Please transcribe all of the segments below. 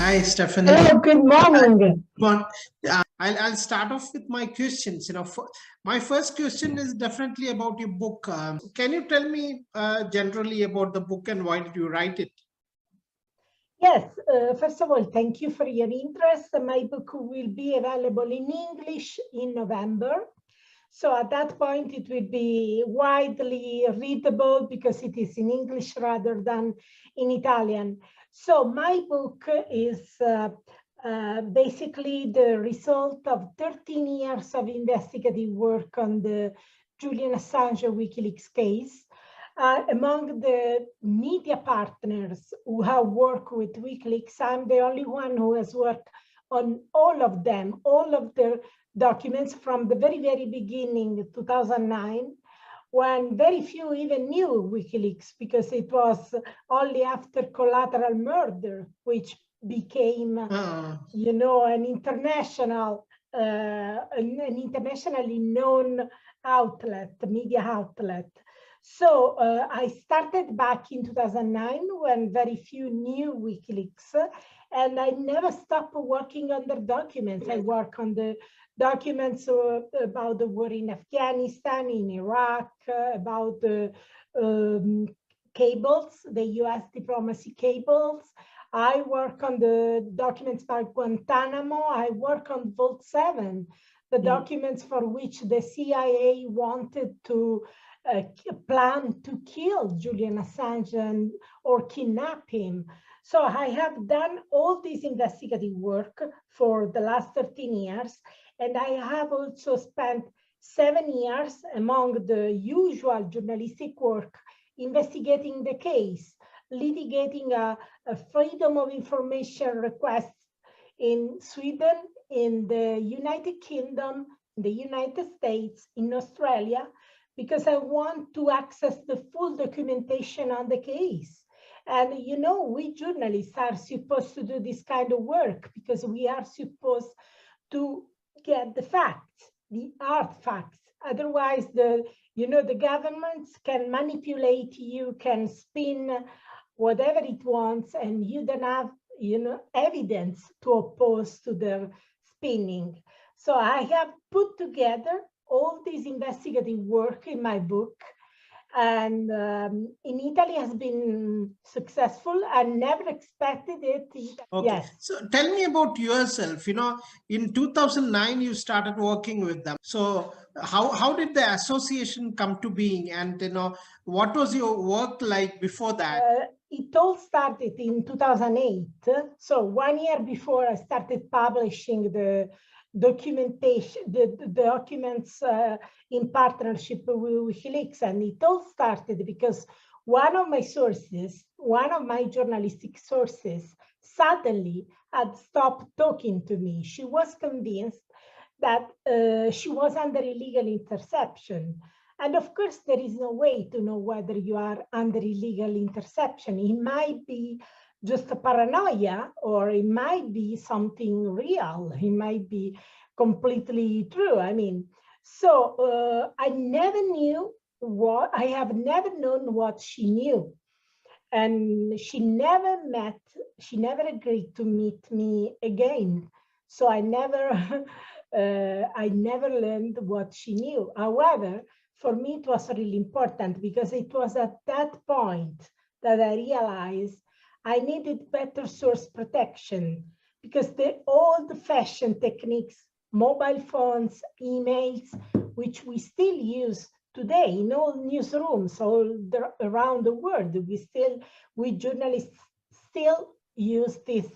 Hi, Stefania. Hello, good morning. I'll start off with my questions. My first question is definitely about your book. Can you tell me generally about the book and why did you write it? Yes, first of all, thank you for your interest. My book will be available in English in November. So at that point, it will be widely readable because it is in English rather than in Italian. So my book is basically the result of 13 years of investigative work on the Julian Assange WikiLeaks case. Among the media partners who have worked with WikiLeaks, I'm the only one who has worked on all of them, all of the documents from the very, very beginning, 2009, when very few even knew WikiLeaks because it was only after Collateral Murder, which became, an internationally known outlet, media outlet. So I started back in 2009 when very few knew WikiLeaks, and I never stopped working on the documents. I work on the documents about the war in Afghanistan, in Iraq, about the cables, the US diplomacy cables. I work on the documents about Guantanamo. I work on Vault 7, the documents for which the CIA wanted to plan to kill Julian Assange or kidnap him. So I have done all this investigative work for the last 13 years, and I have also spent 7 years among the usual journalistic work investigating the case, litigating a freedom of information request in Sweden, in the United Kingdom, in the United States, in Australia, because I want to access the full documentation on the case. And we journalists are supposed to do this kind of work because we are supposed to get the facts, the hard facts. Otherwise, the governments can manipulate you, can spin whatever it wants, and you don't have evidence to oppose to their spinning. So I have put together all this investigative work in my book, and in Italy has been successful. I never expected it. Okay. Yes. So tell me about yourself. In 2009, you started working with them. So how did the association come to being? And, what was your work like before that? It all started in 2008. So 1 year before I started publishing the documentation, the documents in partnership with WikiLeaks. And it all started because one of my journalistic sources suddenly had stopped talking to me. She was convinced that she was under illegal interception. And of course, there is no way to know whether you are under illegal interception. It might be just a paranoia, or it might be something real. It might be completely true. So I have never known what she knew. And she never agreed to meet me again. So I never learned what she knew. However, for me, it was really important because it was at that point that I realized I needed better source protection because the old-fashioned techniques, mobile phones, emails, which we still use today in all newsrooms around the world, we journalists still use these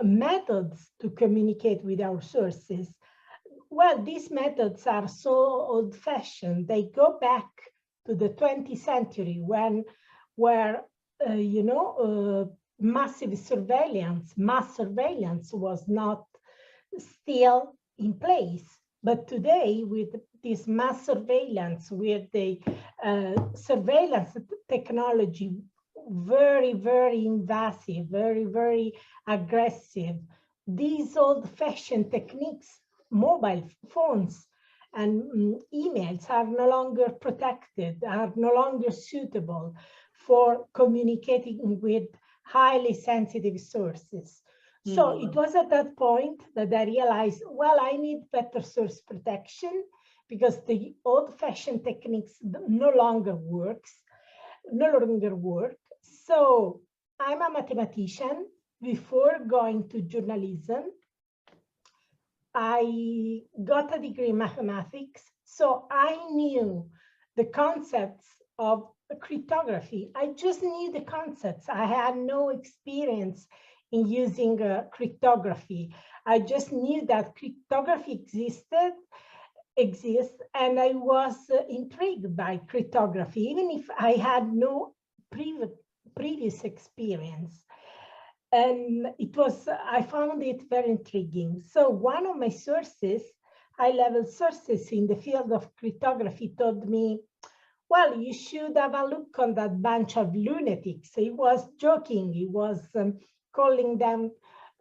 methods to communicate with our sources. Well, these methods are so old-fashioned. They go back to the 20th century where mass surveillance was not still in place. But today, with this mass surveillance, with the surveillance technology, very, very invasive, very, very aggressive, these old-fashioned techniques, mobile phones and emails, are no longer protected, are no longer suitable for communicating with highly sensitive sources. So it was at that point that I realized, well, I need better source protection because the old-fashioned techniques no longer work. So I'm a mathematician. Before going to journalism, I got a degree in mathematics, so I knew the concepts of cryptography. I just knew the concepts. I had no experience in using cryptography. I just knew that cryptography exists, and I was intrigued by cryptography, even if I had no previous experience. And I found it very intriguing. So one of my sources, high-level sources in the field of cryptography, told me, well, you should have a look on that bunch of lunatics. He was joking. He was calling them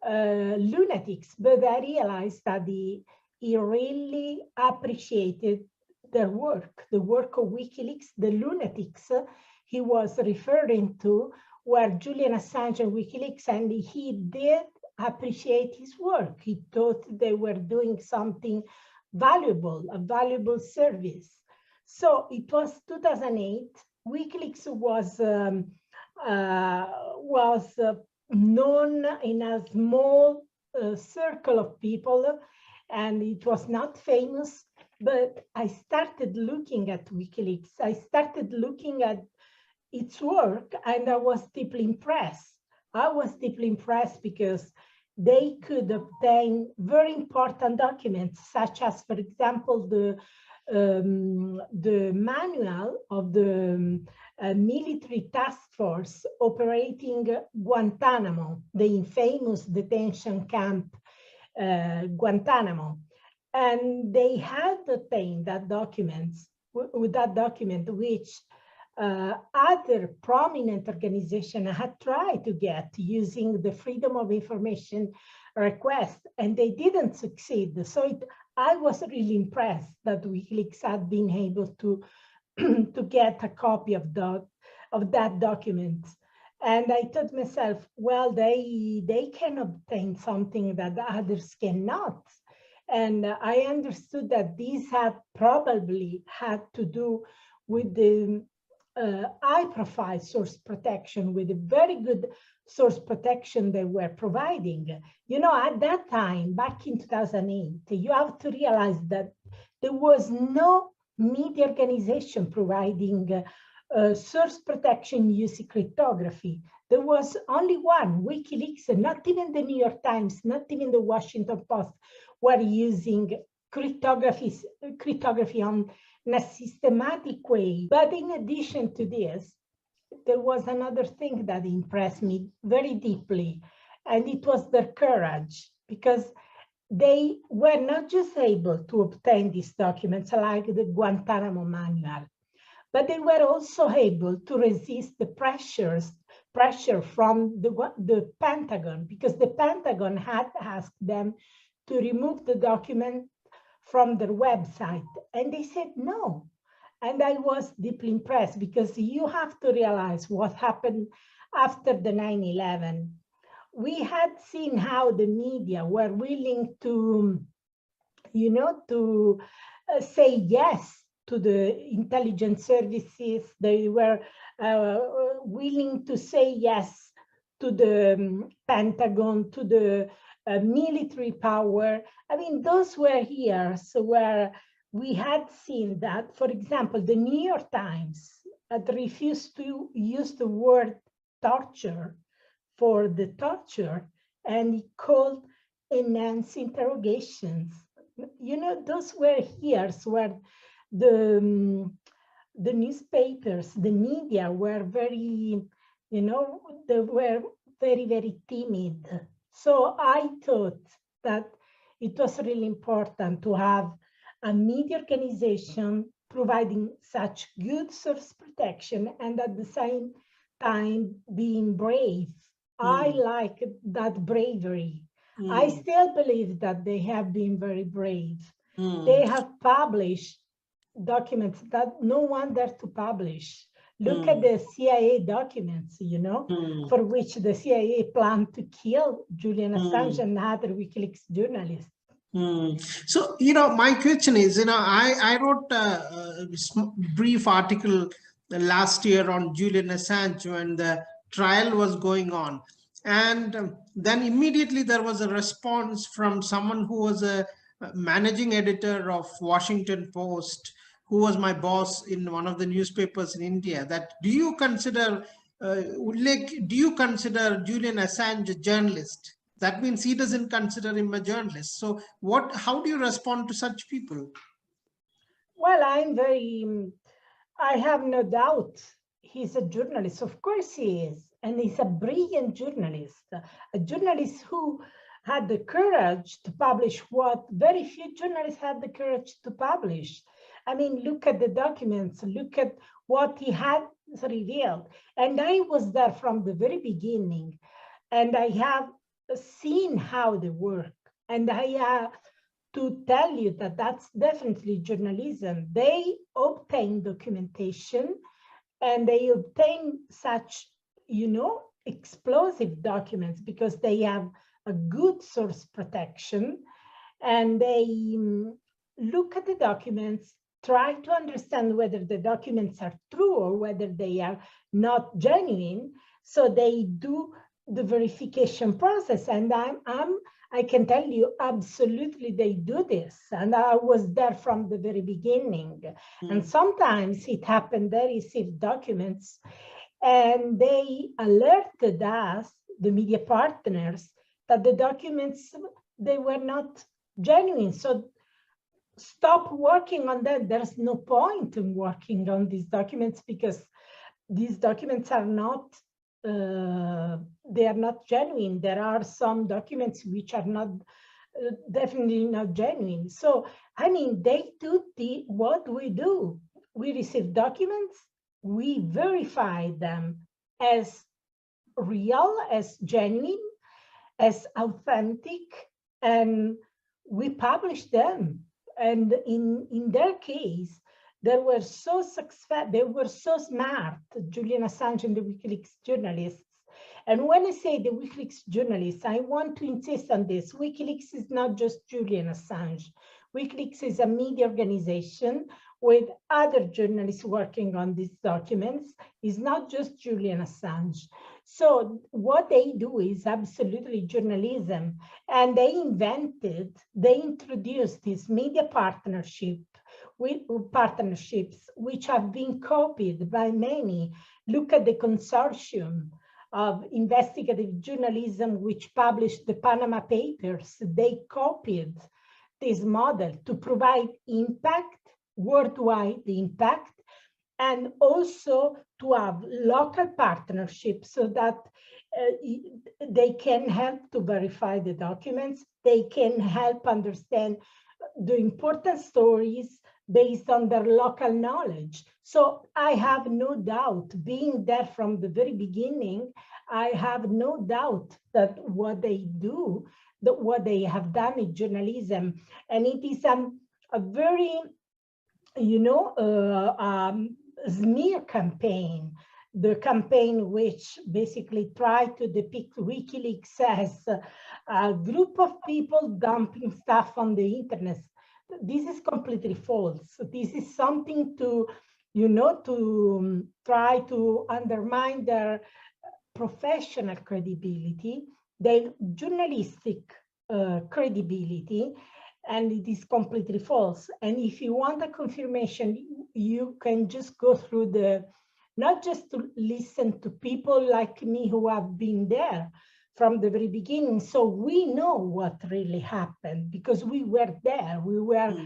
lunatics, but I realized that he really appreciated their work, the work of WikiLeaks. The lunatics he was referring to were Julian Assange and WikiLeaks, and he did appreciate his work. He thought they were doing something valuable, a valuable service. So it was 2008. WikiLeaks was known in a small circle of people, and it was not famous. But I started looking at WikiLeaks. I started looking at its work, and I was deeply impressed. I was deeply impressed because they could obtain very important documents, such as, for example, the manual of the military task force operating Guantanamo, the infamous detention camp Guantanamo. And they had obtained that document, which other prominent organizations had tried to get using the Freedom of Information request, and they didn't succeed. So I was really impressed that WikiLeaks had been able to to get a copy of that document. And I thought myself, well, they can obtain something that others cannot. And I understood that these had probably had to do with the high-profile source protection, with a very good source protection they were providing. You know, at that time, back in 2008, you have to realize that there was no media organization providing source protection using cryptography. There was only one, WikiLeaks, and not even the New York Times, not even the Washington Post were using cryptography in a systematic way. But in addition to this, there was another thing that impressed me very deeply, and it was their courage, because they were not just able to obtain these documents like the Guantanamo manual, but they were also able to resist the pressure from the Pentagon, because the Pentagon had asked them to remove the document from their website, and they said no. And I was deeply impressed, because you have to realize what happened after the 9/11. We had seen how the media were willing to, say yes to the intelligence services. They were willing to say yes to the Pentagon, to the military power. I mean, those were years where we had seen that, for example, the New York Times had refused to use the word torture for the torture, and it called enhanced interrogations. You know, those were years where the newspapers, the media were very, they were very, very timid. So I thought that it was really important to have a media organization providing such good source protection, and at the same time being brave. I like that bravery. I still believe that they have been very brave. They have published documents that no one dared to publish. Look at the CIA documents, you know, for which the CIA planned to kill Julian Assange and other WikiLeaks journalists. So, you know, my question is, you know, I wrote a brief article last year on Julian Assange when the trial was going on. And then immediately there was a response from someone who was a managing editor of Washington Post, who was my boss in one of the newspapers in India, that do you consider Julian Assange a journalist? That means he doesn't consider him a journalist. So how do you respond to such people? Well, I have no doubt he's a journalist. Of course he is. And he's a brilliant journalist, a journalist who had the courage to publish what very few journalists had the courage to publish. I mean, look at the documents, look at what he had revealed. And I was there from the very beginning, and I have seen how they work. And I have to tell you that that's definitely journalism. They obtain documentation, and they obtain such, you know, explosive documents because they have a good source protection, and they look at the documents, try to understand whether the documents are true or whether they are not genuine. So they do the verification process, and I can tell you absolutely they do this, and I was there from the very beginning. And sometimes it happened they received documents and they alerted us, the media partners, that the documents, they were not genuine. So stop working on that. There's no point in working on these documents because these documents are not, they are not genuine. There are some documents which are not, definitely not genuine. So, I mean, they do what we do. We receive documents, we verify them as real, as genuine, as authentic, and we publish them. And in their case, they were so successful, they were so smart, Julian Assange and the WikiLeaks journalists. And when I say the WikiLeaks journalists, I want to insist on this. WikiLeaks is not just Julian Assange. WikiLeaks is a media organization with other journalists working on these documents. It's not just Julian Assange. So what they do is absolutely journalism. And they introduced this media partnerships, which have been copied by many. Look at the consortium of investigative journalism, which published the Panama Papers. They copied this model to provide impact, worldwide impact, and also to have local partnerships so that they can help to verify the documents. They can help understand the important stories based on their local knowledge. So I have no doubt, being there from the very beginning, I have no doubt that what they do, that what they have done in journalism, and it is a very, you know, smear campaign, the campaign which basically tried to depict WikiLeaks as a group of people dumping stuff on the internet. This is completely false. This is something to, you know, to try to undermine their professional credibility, their journalistic credibility, and it is completely false. And if you want a confirmation, you can just go through not just to listen to people like me who have been there from the very beginning. So we know what really happened because we were there, we were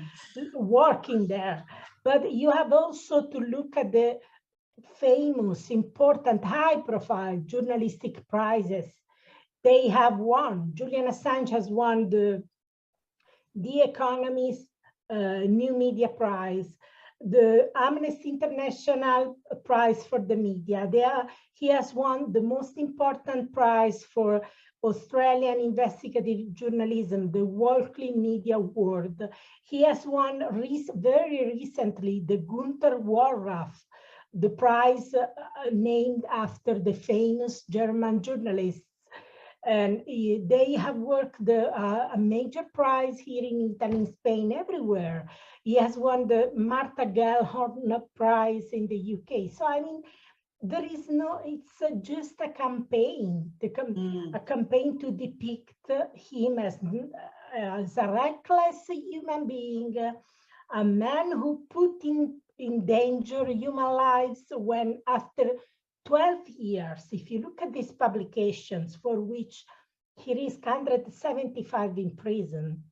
working there. But you have also to look at the famous, important, high-profile journalistic prizes they have won. Julian Assange has won the Economist New Media Prize, the Amnesty International Prize for the Media. He has won the most important prize for Australian investigative journalism, the Walkley Media Award. He has won very recently the Gunther Walraff, the prize named after the famous German journalists. And they have worked a major prize here in Italy, in Spain, everywhere. He has won the Martha Gellhorn Prize in the UK. So, I mean, there is no, it's just a campaign, a campaign to depict him as a reckless human being, a man who put in danger human lives when after 12 years, if you look at these publications for which he risked 175 in prison,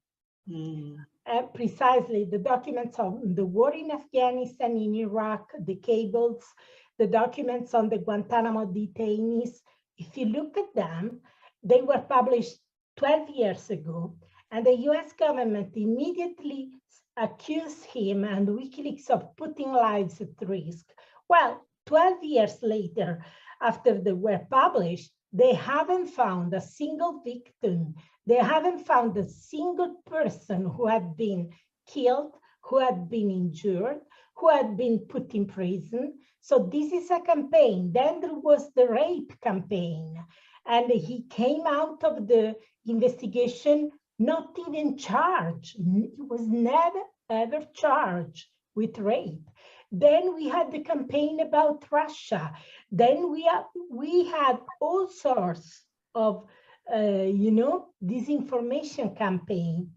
precisely the documents on the war in Afghanistan, in Iraq, the cables, the documents on the Guantanamo detainees, if you look at them, they were published 12 years ago, and the US government immediately accused him and WikiLeaks of putting lives at risk. Well, 12 years later, after they were published, they haven't found a single victim. They haven't found a single person who had been killed, who had been injured, who had been put in prison. So this is a campaign. Then there was the rape campaign. And he came out of the investigation not even charged. He was never, ever charged with rape. Then we had the campaign about Russia. Then we had all sorts of, disinformation campaign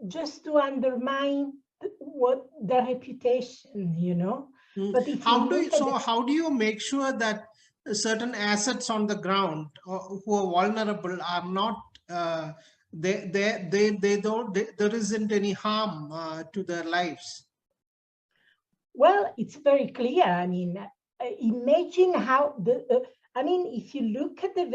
just to undermine what the reputation, But if how do you make sure that certain assets on the ground who are vulnerable are not there isn't any harm to their lives? Well, it's very clear. I mean, imagine how if you look at the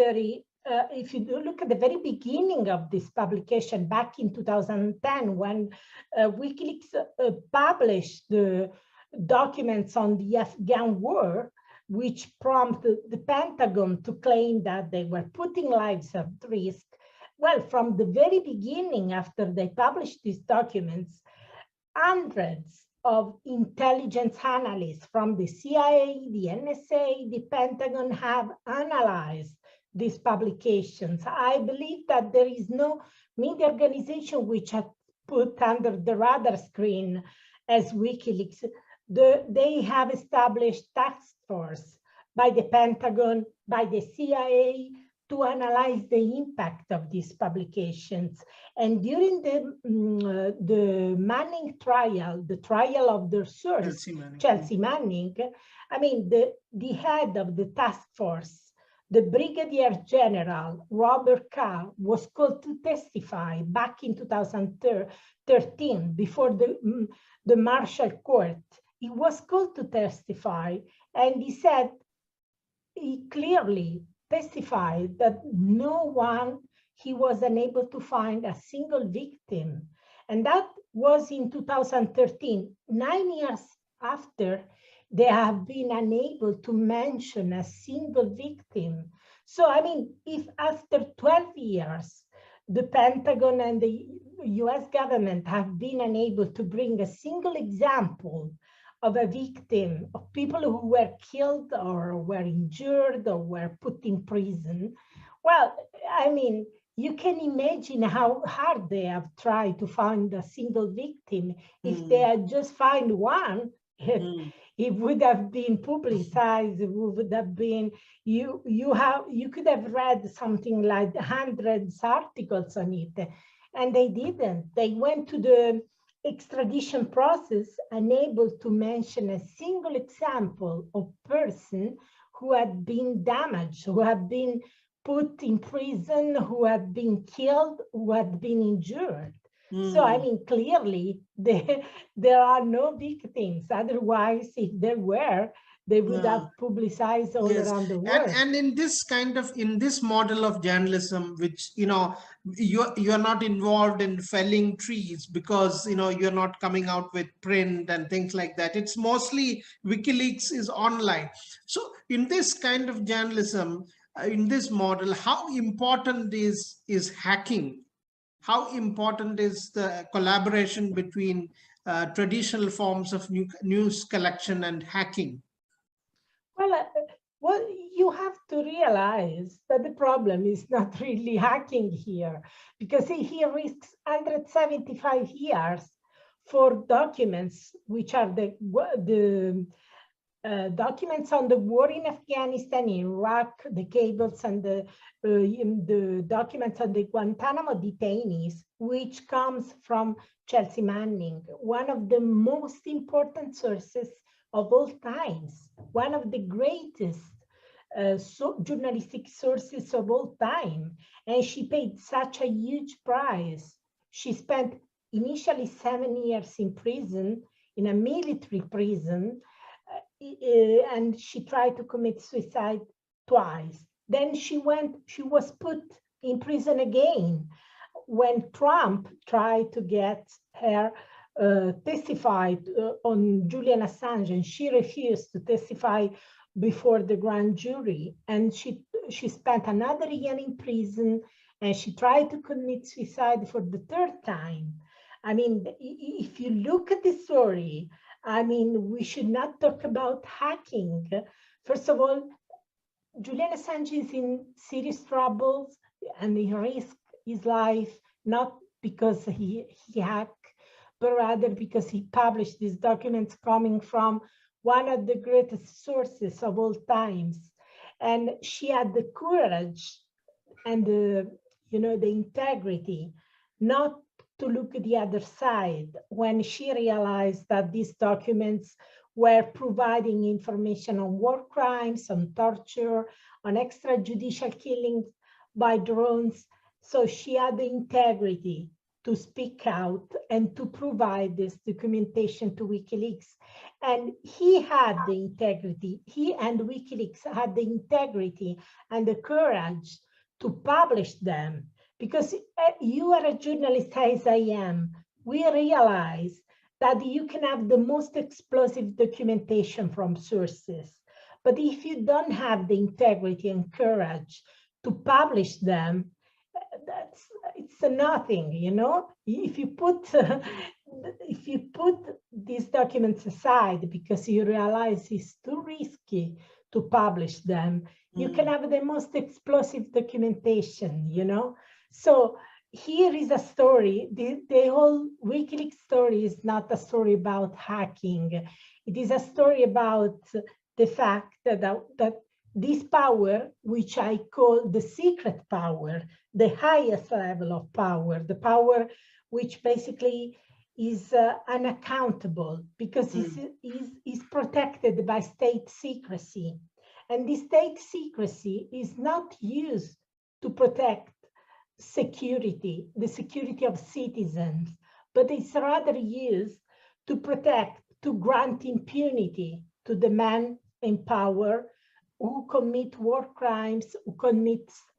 very beginning of this publication back in 2010, when WikiLeaks published the documents on the Afghan war, which prompted the Pentagon to claim that they were putting lives at risk. Well, from the very beginning, after they published these documents, hundreds of intelligence analysts from the CIA, the NSA, the Pentagon have analyzed these publications. I believe that there is no media organization which has put under the radar screen as WikiLeaks. They have established task force by the Pentagon, by the CIA, to analyze the impact of these publications. And during the Manning trial, the trial of the source, Chelsea Manning, I mean, the head of the task force, the Brigadier General Robert Carr, was called to testify back in 2013 before the Marshall Court. He was called to testify, and he clearly testified that he was unable to find a single victim. And that was in 2013. 9 years after, they have been unable to mention a single victim. So, I mean, if after 12 years, the Pentagon and the US government have been unable to bring a single example of a victim, of people who were killed or were injured or were put in prison, well, I mean, you can imagine how hard they have tried to find a single victim. If they had just found one, it would have been publicized. It would have been, you could have read something like hundreds of articles on it, and they didn't. They went to the extradition process unable to mention a single example of person who had been damaged, who had been put in prison, who had been killed, who had been injured. So, I mean, clearly there are no victims. Otherwise, if there were, they would have publicized all around the world. And in this model of journalism, which, you're not involved in felling trees because, you're not coming out with print and things like that. It's mostly WikiLeaks is online. So in this kind of journalism, in this model, how important is hacking? How important is the collaboration between traditional forms of news collection and hacking? Well, you have to realize that the problem is not really hacking here, because he risks 175 years for documents which are the documents on the war in Afghanistan, in Iraq, the cables and the documents on the Guantanamo detainees, which comes from Chelsea Manning, one of the most important sources of all times, one of the greatest journalistic sources of all time. And she paid such a huge price. She spent initially 7 years in prison, in a military prison, and she tried to commit suicide twice. Then she was put in prison again when Trump tried to get her testified on Julian Assange, and she refused to testify before the grand jury. And she spent another year in prison, and she tried to commit suicide for the third time. I mean, if you look at the story, I mean, we should not talk about hacking. First of all, Julian Assange is in serious troubles and he risks his life, not because he hacked, but rather because he published these documents coming from one of the greatest sources of all times. And she had the courage and the integrity not to look at the other side when she realized that these documents were providing information on war crimes, on torture, on extrajudicial killings by drones. So she had the integrity to speak out and to provide this documentation to WikiLeaks. And he had the integrity, he and WikiLeaks had the integrity and the courage to publish them. Because you are a journalist as I am, we realize that you can have the most explosive documentation from sources. But if you don't have the integrity and courage to publish them, it's a nothing, you know. If you put these documents aside because you realize it's too risky to publish them, you can have the most explosive documentation, you know. So here is a story. The whole WikiLeaks story is not a story about hacking. It is a story about the fact that this power, which I call the secret power, the highest level of power, the power which basically is unaccountable because is protected by state secrecy. And this state secrecy is not used to protect security, the security of citizens, but it's rather used to protect, to grant impunity to the men in power who commit war crimes,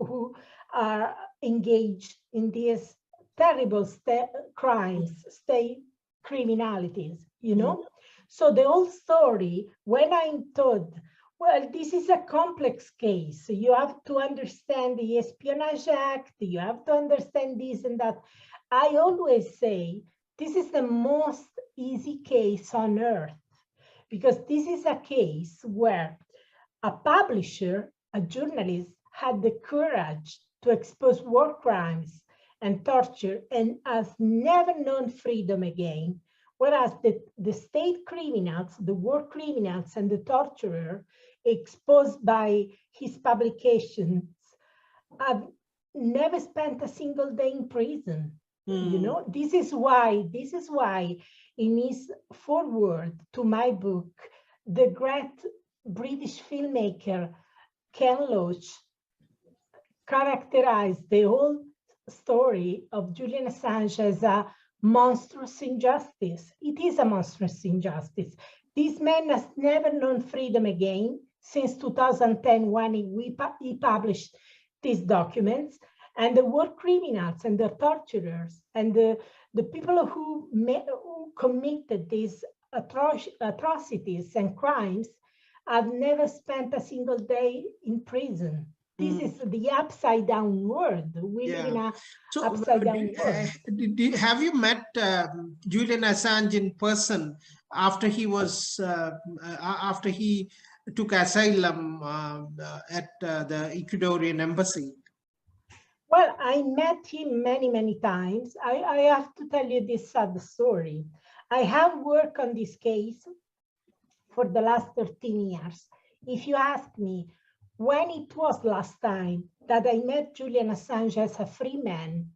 who are engaged in these terrible crimes, state criminalities, you know? So the whole story, when I'm told, well, this is a complex case. You have to understand the Espionage Act, you have to understand this and that. I always say, this is the most easy case on earth, because this is a case where a publisher, a journalist, had the courage to expose war crimes and torture and has never known freedom again, whereas the state criminals, the war criminals and the torturer exposed by his publications have never spent a single day in prison. You know, this is why in his foreword to my book, the great British filmmaker Ken Loach characterized the whole story of Julian Assange as a monstrous injustice. It is a monstrous injustice. This man has never known freedom again since 2010 when he published these documents. And the war criminals and the torturers and the people who committed these atrocities and crimes have never spent a single day in prison. This is the upside down world. We live in a upside down world. Have you met Julian Assange in person after he was took asylum at the Ecuadorian embassy? Well, I met him many, many times. I have to tell you this sad story. I have worked on this case for the last 13 years. If you ask me when it was last time that I met Julian Assange as a free man,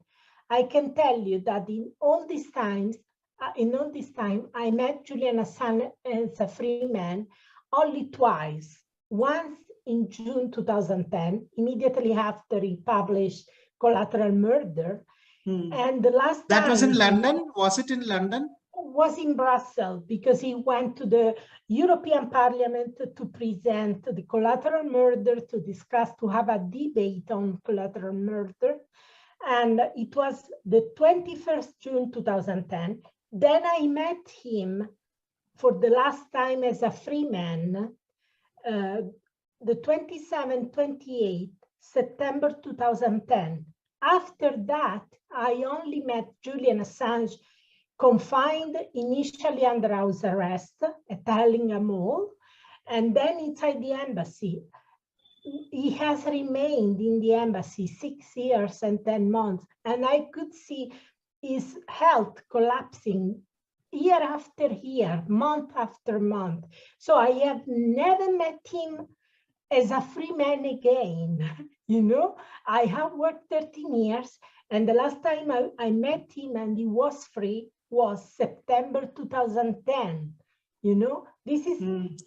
I can tell you that in all this time, I met Julian Assange as a free man only twice. Once in June 2010, immediately after he published Collateral Murder, and the last that time was in London. Was it in London? Was in Brussels, because he went to the European Parliament to present the Collateral Murder, to discuss, to have a debate on Collateral Murder. And it was the 21st June 2010. Then I met him for the last time as a free man, the 27th, 28th September 2010. After that, I only met Julian Assange confined initially under house arrest at Hurlingham Mall, and then inside the embassy. He has remained in the embassy 6 years and 10 months, and I could see his health collapsing year after year, month after month. So I have never met him as a free man again. You know, I have worked 13 years, and the last time I met him and he was free was September 2010. You know, this is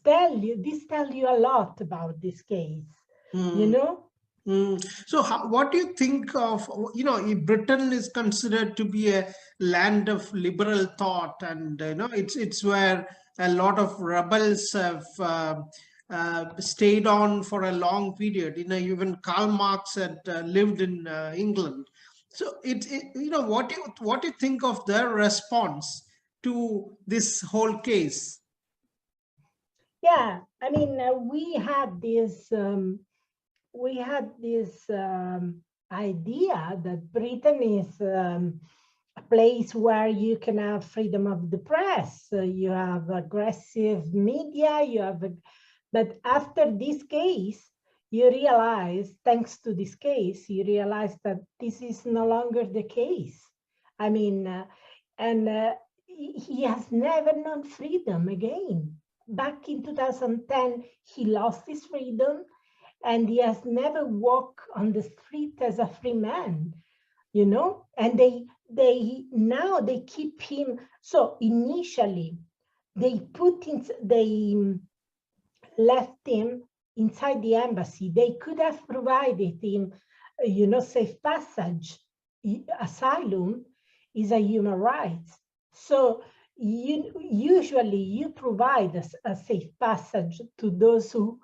tell you a lot about this case. You know. So what do you think of, you know, Britain is considered to be a land of liberal thought, and you know, it's where a lot of rebels have stayed on for a long period. You know, even Karl Marx had lived in England. So you know, what do you think of their response to this whole case? Yeah, I mean, we had this idea that Britain is a place where you can have freedom of the press, you have aggressive media, but after this case, you realize, thanks to this case, you realize that this is no longer the case. I mean, he has never known freedom again. Back in 2010, he lost his freedom, and he has never walked on the street as a free man, you know. And now they keep him. So initially, they left him inside the embassy. They could have provided him, you know, safe passage. Asylum is a human right. So usually you provide a safe passage to those who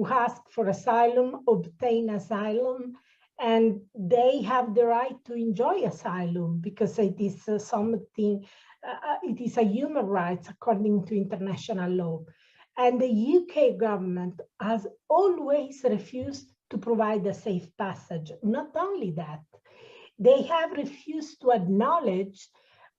ask for asylum, obtain asylum, and they have the right to enjoy asylum because it is it is a human right according to international law. And the UK government has always refused to provide a safe passage. Not only that, they have refused to acknowledge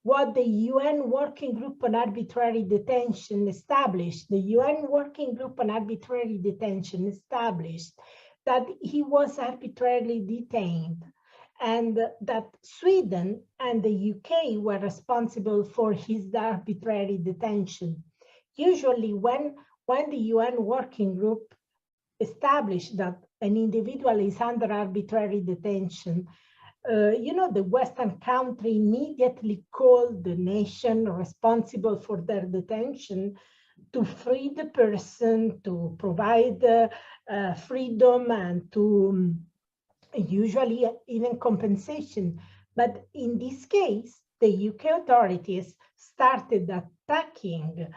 what the UN Working Group on Arbitrary Detention established. The UN Working Group on Arbitrary Detention established that he was arbitrarily detained, and that Sweden and the UK were responsible for his arbitrary detention. Usually when the UN Working Group established that an individual is under arbitrary detention, you know, the Western country immediately called the nation responsible for their detention to free the person, to provide freedom, and to usually even compensation. But in this case, the UK authorities started attacking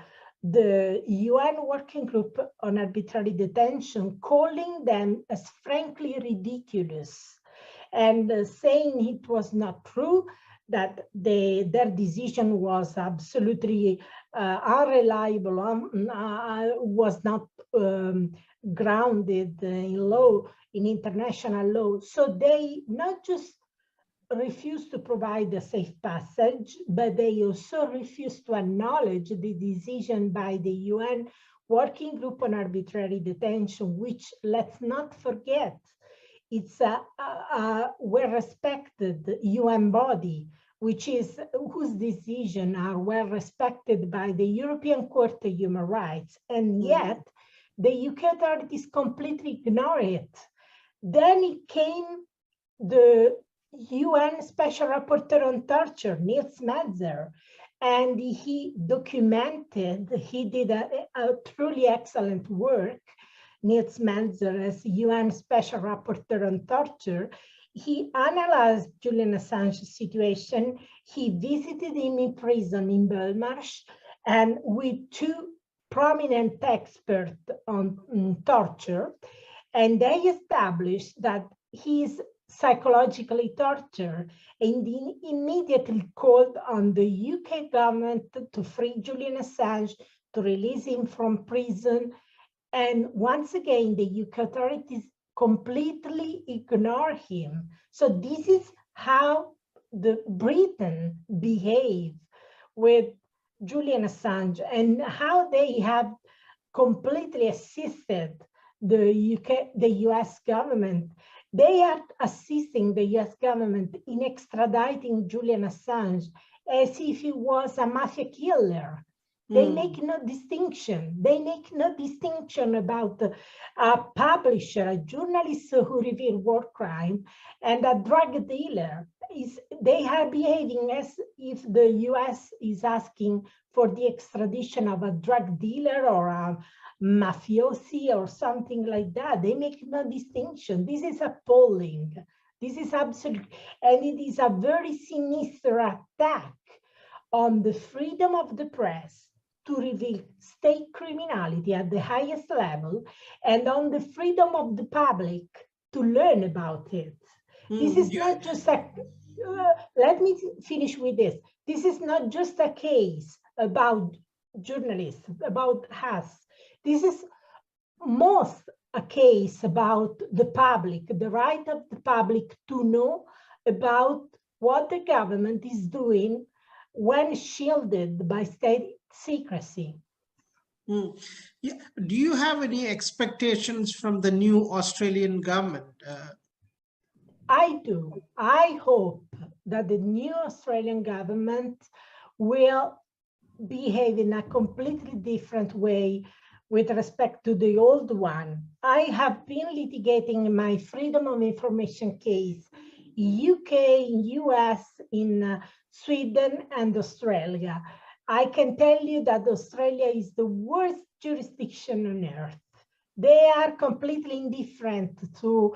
the UN Working Group on Arbitrary Detention, calling them as frankly ridiculous, and saying it was not true, that their decision was absolutely unreliable, was not grounded in law, in international law. So they not just refused to provide a safe passage, but they also refused to acknowledge the decision by the UN working group on arbitrary detention, which, let's not forget, it's a well-respected UN body, whose decisions are well respected by the European Court of Human Rights, and yet the UK authorities completely ignore it. Then it came the UN Special Rapporteur on Torture, Nils Metzer, and he did a truly excellent work. Nils Metzer, as UN Special Rapporteur on Torture, he analyzed Julian Assange's situation. He visited him in prison in Belmarsh, and with two prominent experts on torture, and they established that he is psychologically tortured, and he immediately called on the UK government to free Julian Assange, to release him from prison. And once again, the UK authorities completely ignore him. So this is how the Britain behave with Julian Assange, and how they have completely assisted the US government. They are assisting the US government in extraditing Julian Assange as if he was a mafia killer. They make no distinction. They make no distinction about a publisher, a journalist who revealed war crime, and a drug dealer. They are behaving as if the US is asking for the extradition of a drug dealer or a mafiosi or something like that. They make no distinction. This is appalling. This is absolute, and it is a very sinister attack on the freedom of the press to reveal state criminality at the highest level, and on the freedom of the public to learn about it. This is not just a, let me finish with this. This is not just a case about journalists, about us. This is most a case about the public, the right of the public to know about what the government is doing when shielded by state secrecy. Yeah. Do you have any expectations from the new Australian government? I do. I hope that the new Australian government will behave in a completely different way with respect to the old one. I have been litigating my freedom of information case in UK, in US, in Sweden and Australia. I can tell you that Australia is the worst jurisdiction on earth. They are completely indifferent to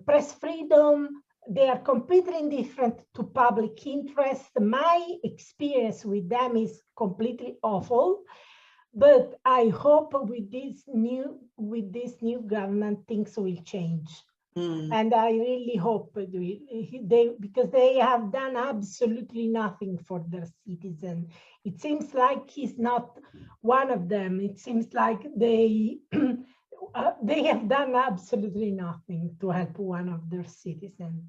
press freedom. They are completely indifferent to public interest. My experience with them is completely awful. But I hope with this new government, things will change. And I really hope because they have done absolutely nothing for their citizens. It seems like he's not one of them. It seems like they have done absolutely nothing to help one of their citizens.